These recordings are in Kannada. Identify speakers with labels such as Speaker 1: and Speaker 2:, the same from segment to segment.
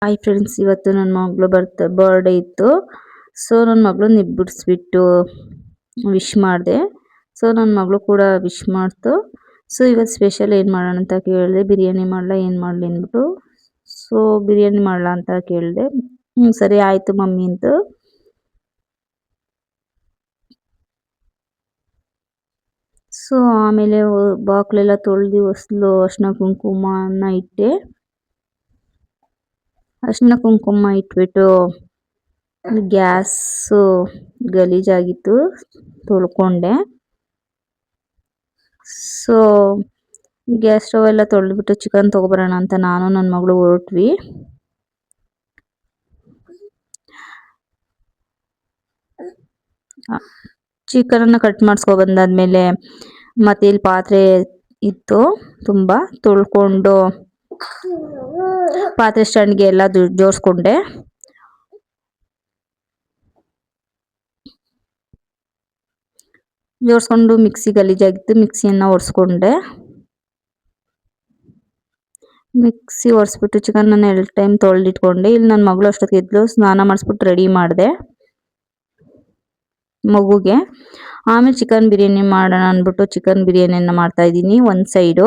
Speaker 1: ಹಾಯ್ ಫ್ರೆಂಡ್ಸ್, ಇವತ್ತು ನನ್ನ ಮಗಳು ಬರ್ಡೇ ಇತ್ತು. ಸೊ ನನ್ನ ಮಗಳನ್ನ ಇಬ್ಬಿಡಿಸ್ಬಿಟ್ಟು ವಿಶ್ ಮಾಡಿದೆ. ಸೊ ನನ್ನ ಮಗಳು ಕೂಡ ವಿಶ್ ಮಾಡ್ತು. ಸೊ ಇವತ್ತು ಸ್ಪೆಷಲ್ ಏನು ಮಾಡೋಣ ಅಂತ ಕೇಳಿದೆ. ಬಿರಿಯಾನಿ ಮಾಡಲ ಏನು ಮಾಡಲಿ ಅಂದ್ಬಿಟ್ಟು ಸೊ ಬಿರಿಯಾನಿ ಮಾಡಲ ಅಂತ ಕೇಳಿದೆ. ಸರಿ ಆಯಿತು ಮಮ್ಮಿ ಅಂತ. ಸೊ ಆಮೇಲೆ ಬಾಕ್ಲೆಲ್ಲ ತೊಳೆದು ಹೊಸಲು ಅರ್ಶಿನ ಕುಂಕುಮನ ಇಟ್ಟೆ. ಅರ್ಶಿನ ಕುಂಕುಮ ಇಟ್ಬಿಟ್ಟು ಗ್ಯಾಸು ಗಲೀಜಾಗಿತ್ತು, ತೊಳ್ಕೊಂಡೆ. ಸೊ ಗ್ಯಾಸ್ ಸ್ಟವ್ ಎಲ್ಲ ತೊಳೆದ್ಬಿಟ್ಟು ಚಿಕನ್ ತೊಗೊಬರೋಣ ಅಂತ ನಾನು ನನ್ನ ಮಗಳು ಹೊರಟ್ವಿ. ಚಿಕನನ್ನು ಕಟ್ ಮಾಡಿಸ್ಕೊಬಂದಾದ್ಮೇಲೆ ಮತ್ತೆ ಇಲ್ಲಿ ಪಾತ್ರೆ ಇತ್ತು ತುಂಬ, ತೊಳ್ಕೊಂಡು ಪಾತ್ರೆ ಸ್ಟ್ಯಾಂಡ್ಗೆ ಎಲ್ಲ ಜೋಡಿಸ್ಕೊಂಡೆ. ಜೋಡಿಸ್ಕೊಂಡು ಮಿಕ್ಸಿ ಗಲೀಜಾಗಿತ್ತು, ಮಿಕ್ಸಿಯನ್ನು ಒರೆಸ್ಕೊಂಡೆ. ಮಿಕ್ಸಿ ಒರೆಸ್ಬಿಟ್ಟು ಚಿಕನನ್ನು 2 ಟೈಮ್ ತೊಳೆದಿಟ್ಕೊಂಡೆ. ಇಲ್ಲಿ ನನ್ನ ಮಗಳು ಅಷ್ಟೊತ್ತಿಗೆ ಎದ್ಲು, ಸ್ನಾನ ಮಾಡಿಸ್ಬಿಟ್ಟು ರೆಡಿ ಮಾಡಿದೆ ಮಗುಗೆ. ಆಮೇಲೆ ಚಿಕನ್ ಬಿರಿಯಾನಿ ಮಾಡೋಣ ಅಂದ್ಬಿಟ್ಟು ಚಿಕನ್ ಬಿರಿಯಾನಿಯನ್ನು ಮಾಡ್ತಾ ಇದ್ದೀನಿ. ಒಂದು ಸೈಡು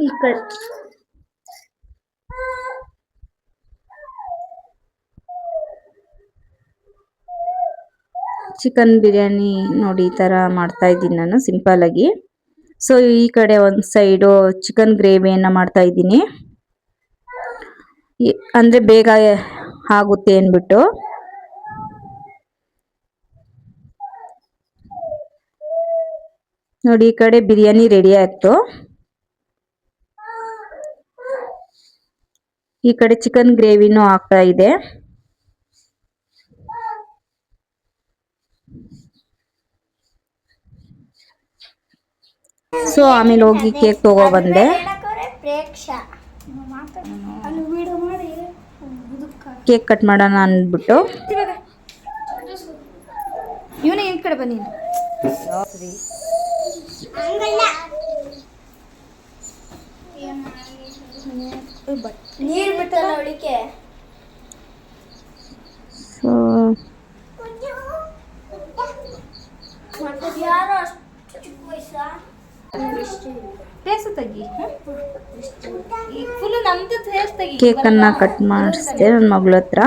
Speaker 1: ಈ ಕಡೆ ಚಿಕನ್ ಬಿರಿಯಾನಿ ನೋಡಿ ಈ ಥರ ಮಾಡ್ತಾ ಇದ್ದೀನಿ ನಾನು ಸಿಂಪಲ್ ಆಗಿ. ಸೊ ಈ ಕಡೆ ಒಂದು ಸೈಡು ಚಿಕನ್ ಗ್ರೇವಿಯನ್ನು ಮಾಡ್ತಾ ಇದ್ದೀನಿ, ಅಂದರೆ ಬೇಗ ಆಗುತ್ತೆ ಅಂದ್ಬಿಟ್ಟು. ನೋಡಿ ಈ ಕಡೆ ಬಿರಿಯಾನಿ ರೆಡಿ ಆಯ್ತು. ಈ ಕಡೆ ಚಿಕನ್ ಗ್ರೇವಿನೂ ಆಗ್ತಾ ಇದೆ. ಸೊ ಆಮೇಲೆ ಹೋಗಿ ಕೇಕ್ ತಗೊಬಂದೆ. ಕೇಕ್ ಕಟ್ ಮಾಡೋಣ ಅಂದ್ಬಿಟ್ಟು
Speaker 2: ಇವನೇ ಈ ಕಡೆ ಬನ್ನಿ. ನೀರು ಬಿಟ್ಟಲ್ಲ ಒಳಿಕೆ.
Speaker 1: ಸೊ
Speaker 2: ಯಾರೋ ಅಷ್ಟು ಚಿಕ್ಕ ವಯಸ್ಸ ಟೇಸ್ಟ್ ತೆಗಿ, ಫುಲ್ ನಮ್ದು ಟೇಸ್ಟ್ ತೆಗಿ.
Speaker 1: ಕೇಕನ್ನು ಕಟ್ ಮಾಡಿಸಿದೆ ನನ್ನ ಮಗಳ ಹತ್ರ.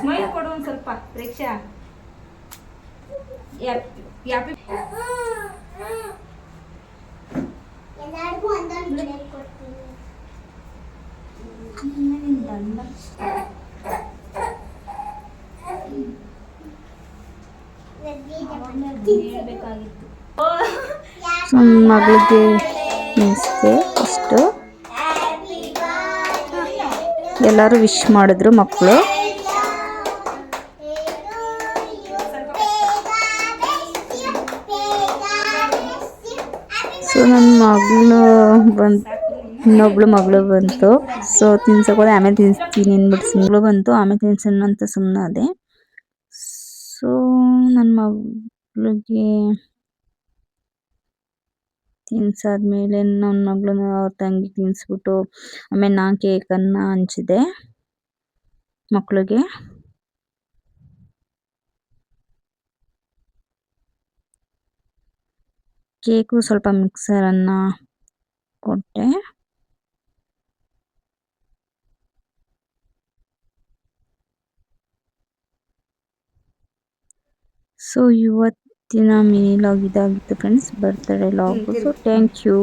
Speaker 2: ಸ್ಮೈಲ್ ಕೊಡು ಒಂದು ಸ್ವಲ್ಪ ಪ್ರೇಕ್ಷಾ. ಎಲ್ಲರಿಗೂ ಒಂದೊಂದು ಪ್ಲೇಟ್ ಕೊಡ್ತೀನಿ.
Speaker 1: ನನ್ನ ಮಗಳಿಗೆ ತಿನ್ನಿಸ್ದೆ ಅಷ್ಟು. ಎಲ್ಲರೂ ವಿಶ್ ಮಾಡಿದ್ರು ಮಕ್ಕಳು. ಸೊ ನನ್ನ ಮಗಳು ಇನ್ನೊಬ್ಳು ಮಗಳು ಬಂತು. ಸೊ ತಿನ್ಸೋಕೋದೆ, ಆಮೇಲೆ ತಿನ್ನಿಸ್ತೀನಿ ಅಂದ್ಬಿಟ್ಟು ಮಗಳು ಬಂತು, ಆಮೇಲೆ ತಿನ್ಸೋಣ ಅಂತ ಸುಮ್ಮನಾದೆ. ಸೊ ನನ್ನ ಮಗಳಿಗೆ ತಿನ್ಸಾದ್ಮೇಲೆ ನನ್ನ ಮಗಳನ್ನ ಅವ್ರ ತಂಗಿ ತಿನ್ನಿಸ್ಬಿಟ್ಟು ಆಮೇಲೆ ನಾನು ಕೇಕನ್ನು ಹಂಚಿದೆ ಮಕ್ಕಳಿಗೆ. ಕೇಕು ಸ್ವಲ್ಪ ಮಿಕ್ಸರನ್ನು ಕೊಟ್ಟೆ. ಸೊ ಇವತ್ತಿನ ಮಿನಿ ಲಾಗ್ ಇದಾಗಿತ್ತು friends, birthday log. So thank you.